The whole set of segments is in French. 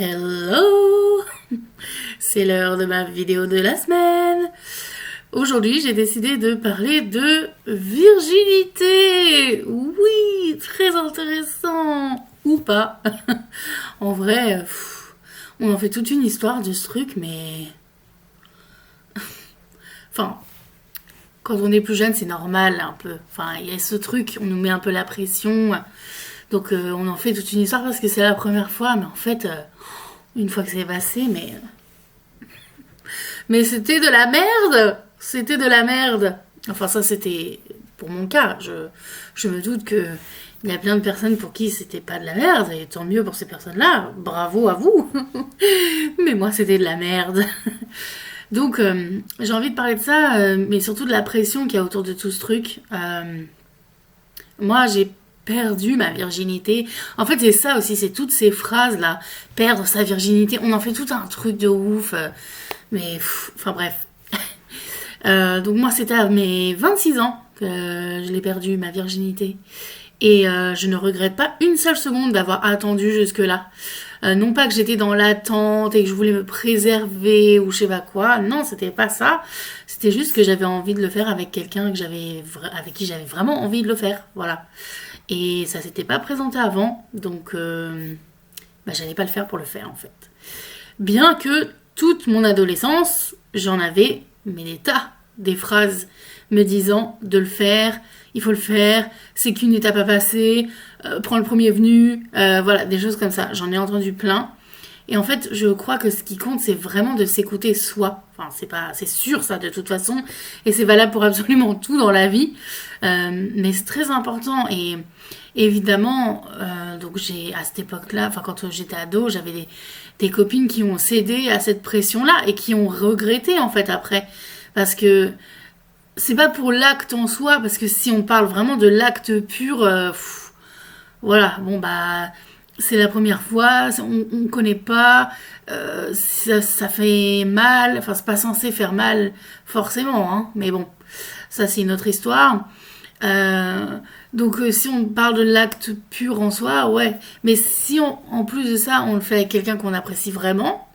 Hello! C'est l'heure de ma vidéo de la semaine. Aujourd'hui, j'ai décidé de parler de virginité. Oui, très intéressant. Ou pas. En vrai, on en fait toute une histoire de ce truc, mais... Enfin, quand on est plus jeune, c'est normal un peu. Enfin, il y a ce truc, on nous met un peu la pression. Donc, on en fait toute une histoire parce que c'est la première fois. Mais en fait, une fois que c'est passé, mais c'était de la merde. C'était de la merde. Enfin, ça, c'était pour mon cas. Je me doute que il y a plein de personnes pour qui c'était pas de la merde. Et tant mieux pour ces personnes-là. Bravo à vous. Mais moi, c'était de la merde. Donc, j'ai envie de parler de ça, mais surtout de la pression qu'il y a autour de tout ce truc. Moi, j'ai perdu ma virginité. En fait, c'est ça aussi, c'est toutes ces phrases-là. Perdre sa virginité. On en fait tout un truc de ouf. Mais, enfin bref. Donc moi, c'était à mes 26 ans que je l'ai perdu, ma virginité. Et je ne regrette pas une seule seconde d'avoir attendu jusque-là. Non pas que j'étais dans l'attente et que je voulais me préserver ou je sais pas quoi. Non, c'était pas ça. C'était juste que j'avais envie de le faire avec quelqu'un que avec qui j'avais vraiment envie de le faire. Voilà. Et ça s'était pas présenté avant. Donc, j'allais pas le faire pour le faire en fait. Bien que toute mon adolescence, j'en avais, mais des tas, des phrases me disant de le faire, il faut le faire, c'est qu'une étape à passer, prends le premier venu, voilà, des choses comme ça. J'en ai entendu plein. Et en fait, je crois que ce qui compte, c'est vraiment de s'écouter soi. Enfin, c'est sûr ça de toute façon, et c'est valable pour absolument tout dans la vie. Mais c'est très important. Et évidemment, donc j'ai à cette époque-là, enfin quand j'étais ado, j'avais des copines qui ont cédé à cette pression-là et qui ont regretté en fait après, parce que c'est pas pour l'acte en soi, parce que si on parle vraiment de l'acte pur, voilà, bon bah c'est la première fois, on connaît pas, ça fait mal, enfin c'est pas censé faire mal forcément, hein, mais bon, ça c'est une autre histoire. Donc si on parle de l'acte pur en soi, ouais, mais si en plus de ça on le fait avec quelqu'un qu'on apprécie vraiment,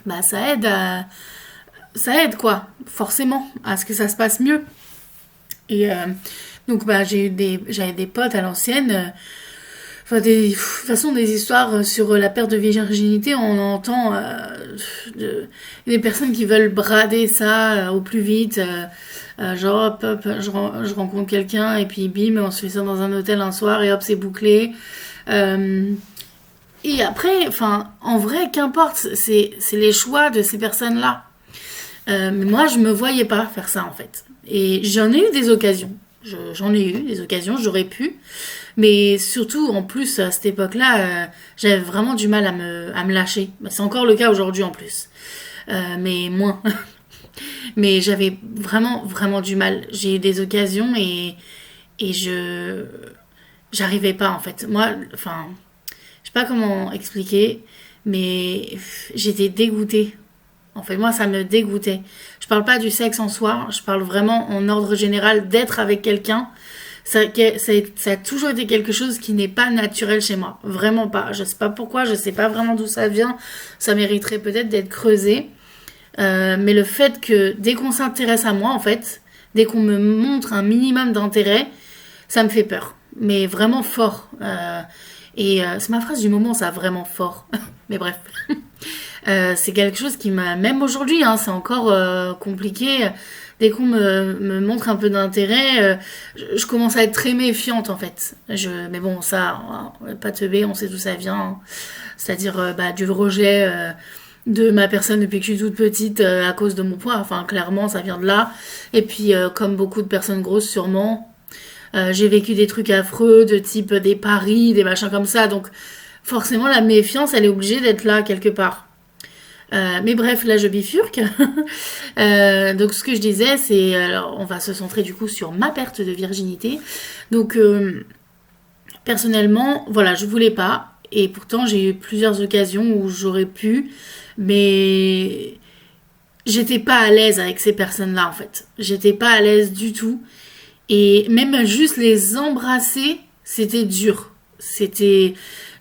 bah ça aide quoi, forcément, à ce que ça se passe mieux. Et donc bah j'avais des potes à l'ancienne. Enfin, de toute façon, des histoires sur la perte de virginité, on entend des personnes qui veulent brader ça au plus vite. Genre, hop, hop, je rencontre quelqu'un et puis bim, on se fait ça dans un hôtel un soir et hop, c'est bouclé. Euh, et après, enfin, en vrai, qu'importe, c'est les choix de ces personnes-là. Mais moi, je me voyais pas faire ça en fait. Et j'en ai eu des occasions. J'en ai eu des occasions, j'aurais pu. Mais surtout, en plus, à cette époque-là, j'avais vraiment du mal à me lâcher. C'est encore le cas aujourd'hui en plus. Mais moins. Mais j'avais vraiment, vraiment du mal. J'ai eu des occasions et j'arrivais pas en fait. Moi, enfin, je sais pas comment expliquer, mais j'étais dégoûtée. En fait, moi, ça me dégoûtait. Je parle pas du sexe en soi, je parle vraiment en ordre général d'être avec quelqu'un. Ça a toujours été quelque chose qui n'est pas naturel chez moi. Vraiment pas. Je sais pas pourquoi, je sais pas vraiment d'où ça vient. Ça mériterait peut-être d'être creusé. Mais le fait que dès qu'on s'intéresse à moi, en fait, dès qu'on me montre un minimum d'intérêt, ça me fait peur. Mais vraiment fort. C'est ma phrase du moment, ça, vraiment fort. Mais bref. C'est quelque chose qui m'a... Même aujourd'hui, hein, c'est encore compliqué. Dès qu'on me montre un peu d'intérêt, je commence à être très méfiante, en fait. Mais bon, ça, pas teubé, on sait d'où ça vient. Hein. C'est-à-dire du rejet... de ma personne depuis que je suis toute petite à cause de mon poids. Enfin, clairement, ça vient de là. Et puis, comme beaucoup de personnes grosses, sûrement, j'ai vécu des trucs affreux, de type des paris, des machins comme ça. Donc, forcément, la méfiance, elle est obligée d'être là quelque part. Mais bref, là, je bifurque. Donc, ce que je disais, c'est... Alors, on va se centrer du coup sur ma perte de virginité. Donc, personnellement, voilà, je voulais pas. Et pourtant, j'ai eu plusieurs occasions où j'aurais pu, mais j'étais pas à l'aise avec ces personnes-là en fait. J'étais pas à l'aise du tout. Et même juste les embrasser, c'était dur. C'était,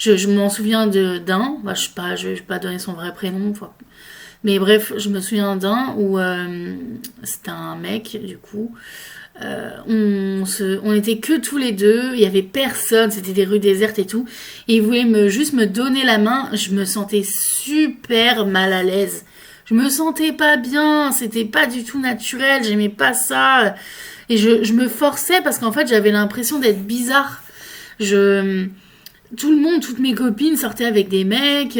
Je m'en souviens d'un, bah, je vais pas donner son vrai prénom, enfin, mais bref, je me souviens d'un où c'était un mec, du coup. On était que tous les deux, il y avait personne, c'était des rues désertes et tout. Et il voulait juste me donner la main, je me sentais super mal à l'aise. Je me sentais pas bien, c'était pas du tout naturel, j'aimais pas ça. Et je me forçais parce qu'en fait j'avais l'impression d'être bizarre. Je, Tout le monde, toutes mes copines sortaient avec des mecs.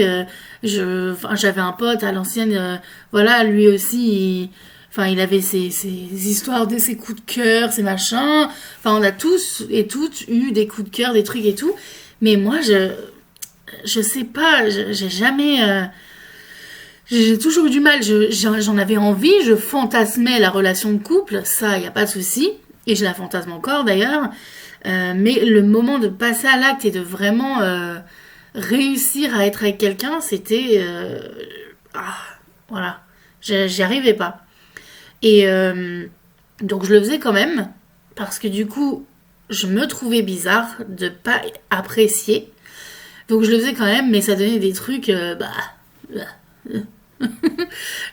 Enfin, j'avais un pote à l'ancienne, voilà, lui aussi, enfin, il avait ses histoires de ses coups de cœur, ses machins. Enfin, on a tous et toutes eu des coups de cœur, des trucs et tout. Mais moi, je sais pas, j'ai jamais, j'ai toujours eu du mal. J'en avais envie, je fantasmais la relation de couple, ça, y a pas de souci. Et je la fantasme encore d'ailleurs. Mais le moment de passer à l'acte et de vraiment réussir à être avec quelqu'un, c'était... ah, voilà. J'y arrivais pas. Et donc je le faisais quand même, parce que du coup, je me trouvais bizarre de pas apprécier. Donc je le faisais quand même, mais ça donnait des trucs...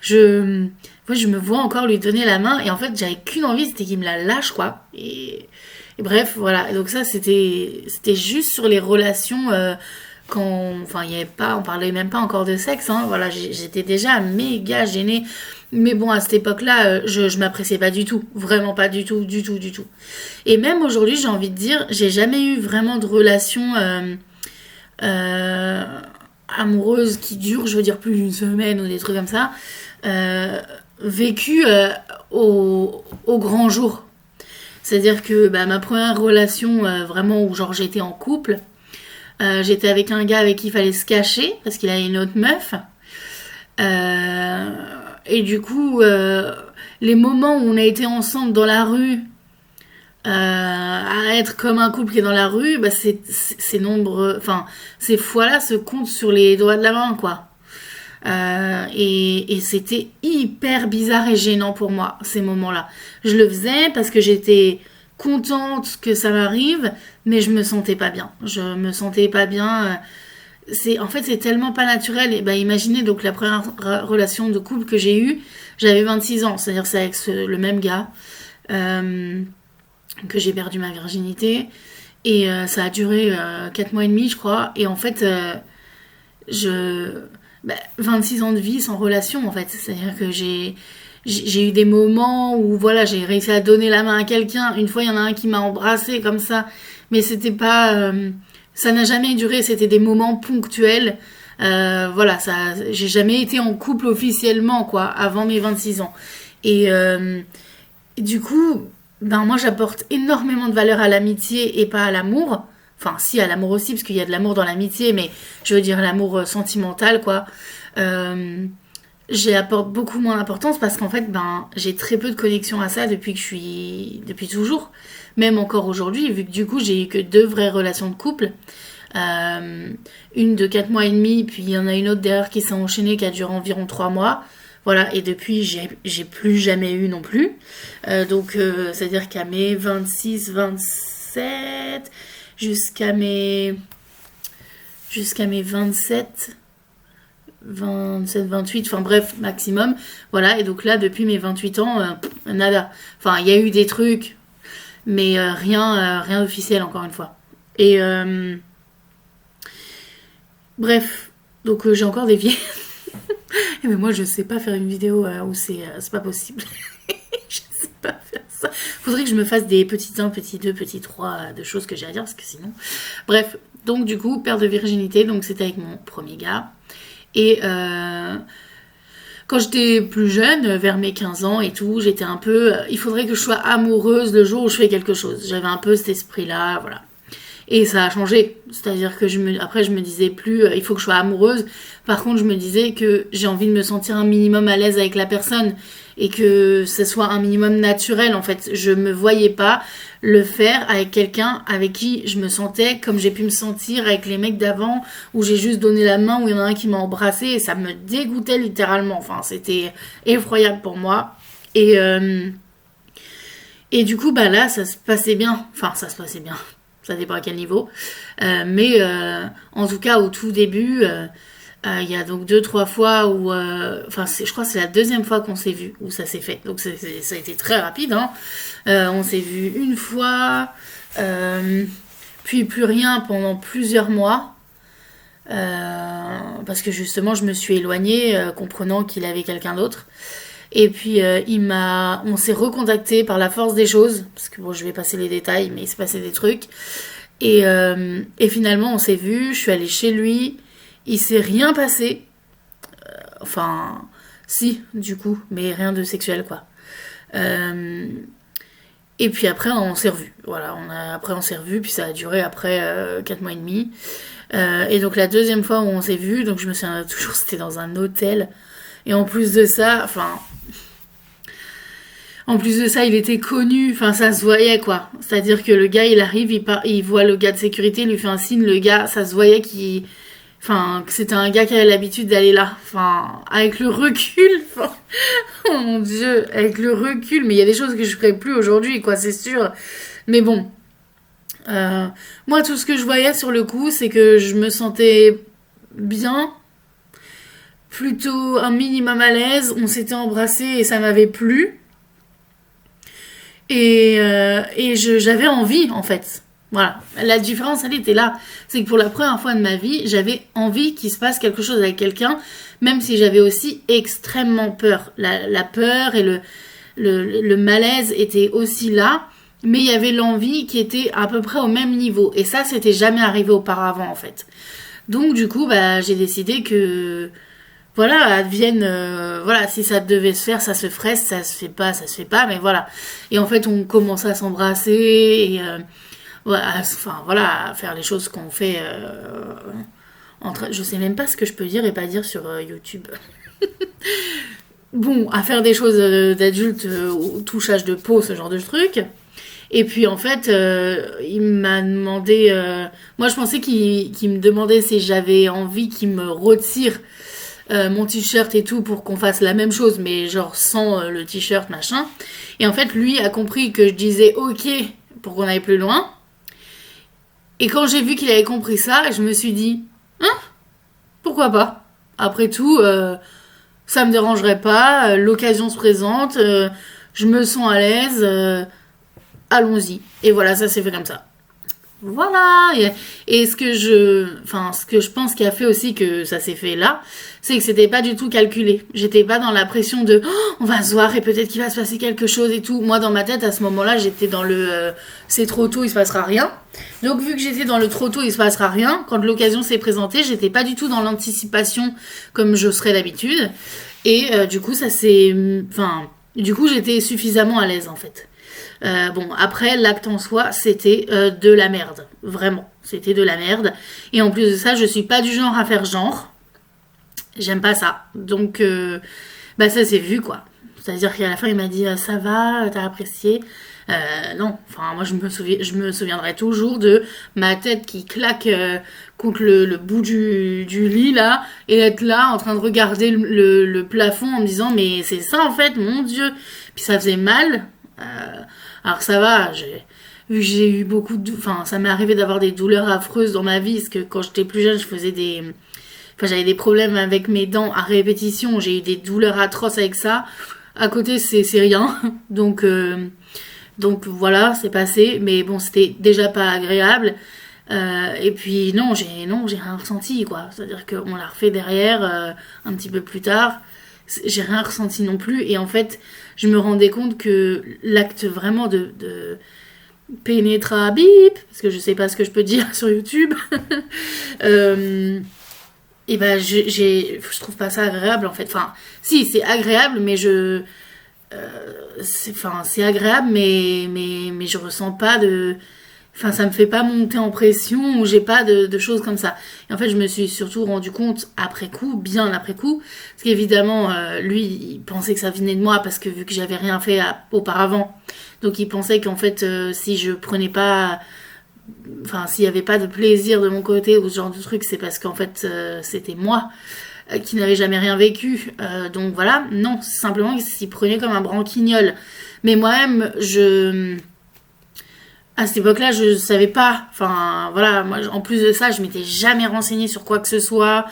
je, moi, je me vois encore lui donner la main, et en fait, j'avais qu'une envie, c'était qu'il me la lâche, quoi. Et bref, voilà. Et donc ça, c'était juste sur les relations quand, enfin, il y avait pas, on parlait même pas encore de sexe. Hein, voilà, j'étais déjà méga gênée. Mais bon, à cette époque-là, je m'appréciais pas du tout, vraiment pas du tout, du tout, du tout. Et même aujourd'hui, j'ai envie de dire, j'ai jamais eu vraiment de relation euh, amoureuse qui dure, je veux dire plus d'une semaine ou des trucs comme ça, euh, vécue au grand jour. C'est-à-dire que bah, ma première relation vraiment où genre j'étais en couple, j'étais avec un gars avec qui il fallait se cacher parce qu'il avait une autre meuf. Euh, et du coup, les moments où on a été ensemble dans la rue, à être comme un couple qui est dans la rue, bah c'est nombreux, enfin ces fois-là se comptent sur les doigts de la main, quoi. Et c'était hyper bizarre et gênant pour moi, ces moments-là. Je le faisais parce que j'étais contente que ça m'arrive, mais je me sentais pas bien. Je me sentais pas bien. En fait, c'est tellement pas naturel. Et bah, imaginez, donc, la première relation de couple que j'ai eue, j'avais 26 ans. C'est-à-dire, c'est avec le même gars, que j'ai perdu ma virginité. Et ça a duré 4 mois et demi, je crois. Et en fait, je 26 ans de vie sans relation en fait, c'est-à-dire que j'ai eu des moments où voilà, j'ai réussi à donner la main à quelqu'un. Une fois il y en a un qui m'a embrassé comme ça, mais c'était pas ça n'a jamais duré, c'était des moments ponctuels. Voilà, ça j'ai jamais été en couple officiellement quoi avant mes 26 ans. Et du coup, ben moi j'apporte énormément de valeur à l'amitié et pas à l'amour. Enfin, si, à l'amour aussi, parce qu'il y a de l'amour dans l'amitié, mais je veux dire l'amour sentimental, quoi. Euh, J'y apporte beaucoup moins d'importance parce qu'en fait, ben, j'ai très peu de connexion à ça depuis que je suis. Depuis toujours. Même encore aujourd'hui, vu que du coup, j'ai eu que 2 vraies relations de couple. Euh, une de 4 mois et demi, puis il y en a une autre derrière qui s'est enchaînée qui a duré environ 3 mois. Voilà, et depuis, j'ai plus jamais eu non plus. Donc, c'est-à-dire qu'à mes 26, 27, jusqu'à mes, jusqu'à mes 27, 27, 28, enfin bref, maximum. Voilà, et donc là, depuis mes 28 ans, nada. Enfin, il y a eu des trucs, mais rien d'officiel, encore une fois. Et bref, donc j'ai encore des vieilles. Mais moi, je sais pas faire une vidéo où c'est pas possible. Je sais pas faire ça. Faudrait que je me fasse des petits 1, petits 2, petits 3 de choses que j'ai à dire, parce que sinon. Bref, donc du coup, perte de virginité, donc c'était avec mon premier gars. Et quand j'étais plus jeune, vers mes 15 ans et tout, j'étais un peu. Il faudrait que je sois amoureuse le jour où je fais quelque chose. J'avais un peu cet esprit-là, voilà. Et ça a changé. C'est-à-dire que après, je me disais plus, il faut que je sois amoureuse. Par contre, je me disais que j'ai envie de me sentir un minimum à l'aise avec la personne et que ce soit un minimum naturel, en fait. Je me voyais pas le faire avec quelqu'un avec qui je me sentais comme j'ai pu me sentir avec les mecs d'avant, où j'ai juste donné la main, où il y en a un qui m'a embrassée et ça me dégoûtait littéralement. Enfin, c'était effroyable pour moi. Et du coup, bah là, ça se passait bien. Enfin, ça se passait bien. ça dépend à quel niveau. Mais en tout cas, au tout début, il y a donc 2-3 fois où... Enfin, je crois que c'est la deuxième fois qu'on s'est vu, où ça s'est fait. Donc ça a été très rapide. Hein. On s'est vu une fois, puis plus rien pendant plusieurs mois. Parce que justement, je me suis éloignée, comprenant qu'il avait quelqu'un d'autre. Et puis on s'est recontacté par la force des choses, parce que bon, je vais passer les détails, mais il s'est passé des trucs. Et finalement, on s'est vu, je suis allée chez lui, il s'est rien passé. Enfin, si, du coup, mais rien de sexuel, quoi. Euh, et puis après, on s'est revus. Voilà, après on s'est revus, puis ça a duré après 4 mois et demi. Et donc la deuxième fois où on s'est vus, donc je me souviens toujours, c'était dans un hôtel. Et en plus de ça, il était connu, enfin ça se voyait quoi. C'est-à-dire que le gars, il arrive, il voit le gars de sécurité, il lui fait un signe, le gars, ça se voyait que c'était un gars qui avait l'habitude d'aller là. Enfin, avec le recul, oh mon Dieu, avec le recul, mais il y a des choses que je ferais plus aujourd'hui, quoi, c'est sûr. Mais bon, moi, tout ce que je voyais sur le coup, c'est que je me sentais bien, plutôt un minimum à l'aise. On s'était embrassé et ça m'avait plu. Et j'avais envie, en fait. Voilà. La différence, elle était là. C'est que pour la première fois de ma vie, j'avais envie qu'il se passe quelque chose avec quelqu'un, même si j'avais aussi extrêmement peur. La peur et le malaise étaient aussi là, mais il y avait l'envie qui était à peu près au même niveau. Et ça, c'était jamais arrivé auparavant, en fait. Donc, du coup, bah, j'ai décidé que voilà, advienne, voilà, si ça devait se faire, ça se ferait, si ça se fait pas, ça se fait pas, mais voilà. Et en fait, on commence à s'embrasser, et voilà, enfin, voilà, à faire les choses qu'on fait je sais même pas ce que je peux dire et pas dire sur YouTube. Bon, à faire des choses d'adultes, au touchage de peau, ce genre de truc. Et puis en fait, il m'a demandé. Moi, je pensais qu'il me demandait si j'avais envie qu'il me retire mon t-shirt et tout pour qu'on fasse la même chose, mais genre sans le t-shirt, machin. Et en fait, lui a compris que je disais ok pour qu'on aille plus loin. Et quand j'ai vu qu'il avait compris ça, je me suis dit, hein, pourquoi pas? Après tout, ça me dérangerait pas, l'occasion se présente, je me sens à l'aise, allons-y. Et voilà, ça s'est fait comme ça. Voilà. Et ce que je pense qui a fait aussi que ça s'est fait là, c'est que c'était pas du tout calculé. J'étais pas dans la pression de oh, on va se voir et peut-être qu'il va se passer quelque chose et tout. Moi dans ma tête à ce moment-là, j'étais dans le c'est trop tôt, il se passera rien. Donc vu que j'étais dans le trop tôt, il se passera rien, quand l'occasion s'est présentée, j'étais pas du tout dans l'anticipation comme je serais d'habitude. Et du coup, du coup, j'étais suffisamment à l'aise en fait. Bon, après, l'acte en soi, c'était de la merde. Vraiment, c'était de la merde. Et en plus de ça, je suis pas du genre à faire genre. J'aime pas ça. Donc, bah ça s'est vu, quoi. C'est-à-dire qu'à la fin, il m'a dit ça va, t'as apprécié. Non, enfin, moi, je me souviendrai toujours de ma tête qui claque contre le bout du lit, là, et être là, en train de regarder le plafond en me disant, mais c'est ça, en fait, mon Dieu. Puis ça faisait mal. Alors ça va, vu que j'ai eu beaucoup de... Enfin, ça m'est arrivé d'avoir des douleurs affreuses dans ma vie, parce que quand j'étais plus jeune, j'avais des problèmes avec mes dents à répétition, j'ai eu des douleurs atroces avec ça. À côté, c'est rien. Donc voilà, c'est passé, mais bon, c'était déjà pas agréable. Et puis non, j'ai rien ressenti, quoi. C'est-à-dire qu'on l'a refait derrière, un petit peu plus tard. J'ai rien ressenti non plus. Et en fait, je me rendais compte que l'acte vraiment de pénétra bip, parce que je sais pas ce que je peux dire sur YouTube, et ben je trouve pas ça agréable en fait. Enfin, si, c'est agréable, mais c'est agréable, mais je ressens pas de. Enfin, ça me fait pas monter en pression ou j'ai pas de choses comme ça. Et en fait, je me suis surtout rendu compte après coup, bien après coup, parce qu'évidemment, lui, il pensait que ça venait de moi parce que vu que j'avais rien fait auparavant, donc il pensait qu'en fait, si je prenais pas, enfin, s'il y avait pas de plaisir de mon côté ou ce genre de truc, c'est parce qu'en fait, c'était moi qui n'avais jamais rien vécu. Donc voilà, non, simplement qu'il s'y prenait comme un branquignol. Mais moi-même, À cette époque-là, je savais pas. Enfin, voilà, moi, en plus de ça, je m'étais jamais renseignée sur quoi que ce soit.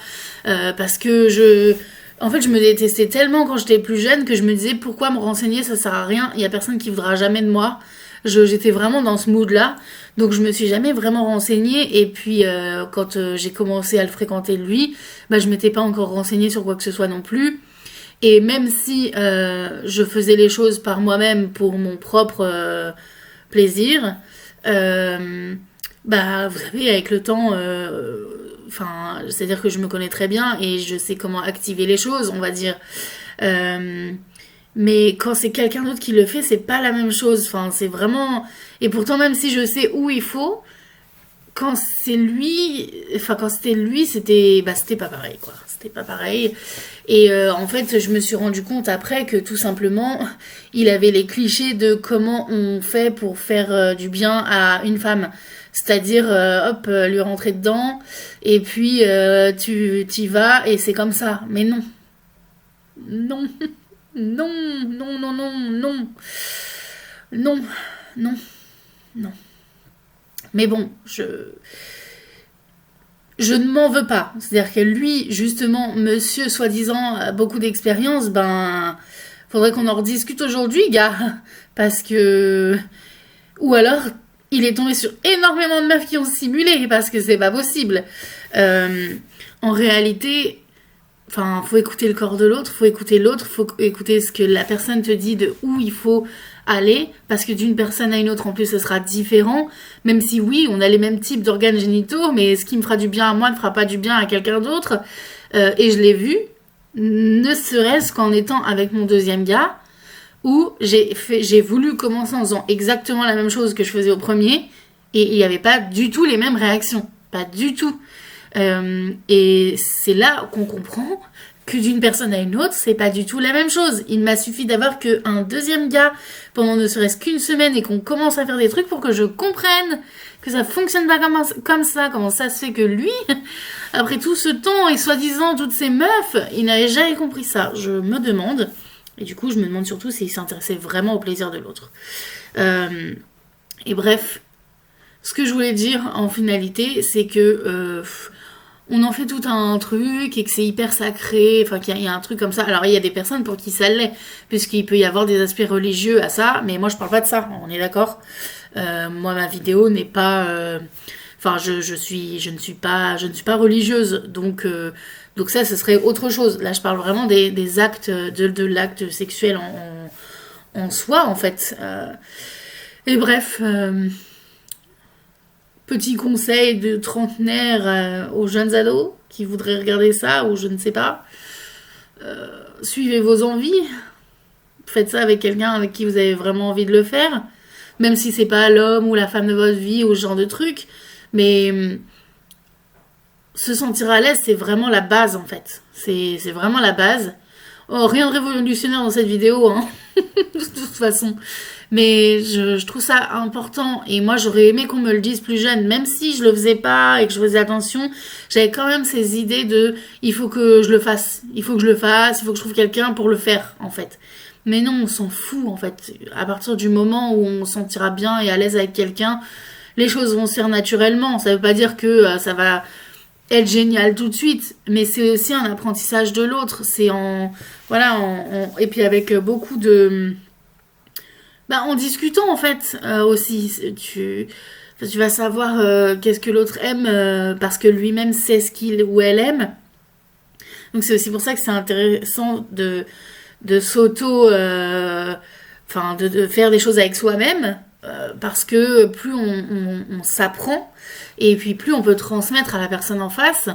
Parce que En fait, je me détestais tellement quand j'étais plus jeune que je me disais pourquoi me renseigner, ça sert à rien. Il y a personne qui voudra jamais de moi. J'étais vraiment dans ce mood-là. Donc, je me suis jamais vraiment renseignée. Et puis, quand j'ai commencé à le fréquenter lui, bah, je m'étais pas encore renseignée sur quoi que ce soit non plus. Et même si je faisais les choses par moi-même pour mon propre plaisir, euh, bah vous savez, avec le temps, enfin, c'est-à-dire que je me connais très bien et je sais comment activer les choses, on va dire. Euh, mais quand c'est quelqu'un d'autre qui le fait, c'est pas la même chose. Enfin, c'est vraiment. Et pourtant, même si je sais où il faut, quand c'est lui, enfin quand c'était lui, c'était pas pareil quoi. C'était pas pareil. Et en fait, je me suis rendu compte après que tout simplement, il avait les clichés de comment on fait pour faire du bien à une femme. C'est-à-dire, hop, lui rentrer dedans, et puis tu t'y vas, et c'est comme ça. Mais non, non, non, non, non, non, non, non, non, non. Mais bon, je ne m'en veux pas. C'est-à-dire que lui, justement, monsieur soi-disant a beaucoup d'expérience, ben, faudrait qu'on en rediscute aujourd'hui, gars. Parce que... Ou alors, il est tombé sur énormément de meufs qui ont simulé, parce que c'est pas possible. Euh, En réalité, enfin, faut écouter le corps de l'autre, faut écouter ce que la personne te dit de où il faut aller, parce que d'une personne à une autre, en plus, ce sera différent. Même si oui, on a les mêmes types d'organes génitaux, mais ce qui me fera du bien à moi ne fera pas du bien à quelqu'un d'autre. Et je l'ai vu, ne serait-ce qu'en étant avec mon deuxième gars, où j'ai voulu commencer en faisant exactement la même chose que je faisais au premier, et il n'y avait pas du tout les mêmes réactions. Pas du tout. Et c'est là qu'on comprend que d'une personne à une autre, c'est pas du tout la même chose. Il m'a suffi d'avoir qu'un deuxième gars pendant ne serait-ce qu'une semaine et qu'on commence à faire des trucs pour que je comprenne que ça fonctionne pas comme ça, comment ça se fait que lui, après tout ce temps et soi-disant toutes ces meufs, il n'avait jamais compris ça. Je me demande, et du coup je me demande surtout s'il s'intéressait vraiment au plaisir de l'autre. Et bref, ce que je voulais dire en finalité, c'est que on en fait tout un truc et que c'est hyper sacré, enfin qu'il y a un truc comme ça. Alors il y a des personnes pour qui ça l'est, puisqu'il peut y avoir des aspects religieux à ça, mais moi je parle pas de ça, on est d'accord. Moi ma vidéo n'est pas... Enfin je ne suis pas religieuse, donc ça ce serait autre chose. Là je parle vraiment des actes, de l'acte sexuel en soi en fait. Et bref... Petit conseil de trentenaire aux jeunes ados qui voudraient regarder ça, ou je ne sais pas. Suivez vos envies. Faites ça avec quelqu'un avec qui vous avez vraiment envie de le faire. Même si c'est pas l'homme ou la femme de votre vie ou ce genre de truc. Mais se sentir à l'aise, c'est vraiment la base en fait. C'est vraiment la base. Oh, rien de révolutionnaire dans cette vidéo, hein. De toute façon. Mais je trouve ça important. Et moi, j'aurais aimé qu'on me le dise plus jeune. Même si je le faisais pas et que je faisais attention, j'avais quand même ces idées de il faut que je le fasse. Il faut que je le fasse. Il faut que je trouve quelqu'un pour le faire, en fait. Mais non, on s'en fout, en fait. À partir du moment où on se sentira bien et à l'aise avec quelqu'un, les choses vont se faire naturellement. Ça veut pas dire que ça va être génial tout de suite, mais c'est aussi un apprentissage de l'autre. C'est en... Voilà, et puis avec beaucoup de... Bah, en discutant en fait aussi, tu vas savoir qu'est-ce que l'autre aime parce que lui-même sait ce qu'il ou elle aime. Donc c'est aussi pour ça que c'est intéressant de s'auto, enfin de faire des choses avec soi-même parce que plus on s'apprend et puis plus on peut transmettre à la personne en face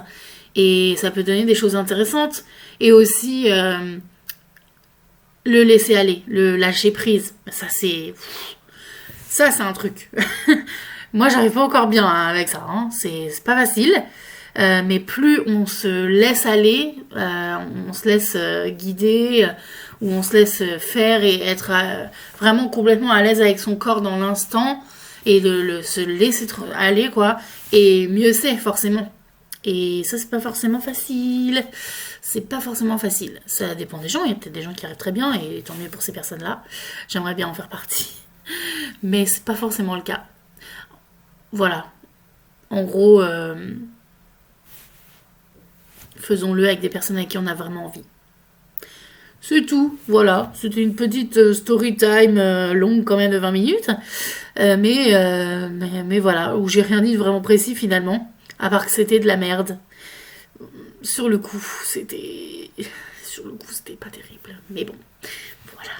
et ça peut donner des choses intéressantes et aussi le laisser aller, le lâcher prise. Ça c'est un truc. Moi j'arrive pas encore bien hein, avec ça, hein. C'est pas facile. Mais plus on se laisse aller, on se laisse guider, ou on se laisse faire et être vraiment complètement à l'aise avec son corps dans l'instant et de se laisser aller quoi. Et mieux c'est forcément. Et ça c'est pas forcément facile. C'est pas forcément facile. Ça dépend des gens. Il y a peut-être des gens qui arrivent très bien et tant mieux pour ces personnes-là. J'aimerais bien en faire partie. Mais c'est pas forcément le cas. Voilà. En gros, faisons-le avec des personnes avec qui on a vraiment envie. C'est tout, voilà. C'était une petite story time longue quand même de 20 minutes. Mais voilà, où j'ai rien dit de vraiment précis finalement. À part que c'était de la merde. Sur le coup, c'était. Sur le coup, c'était pas terrible. Mais bon, voilà.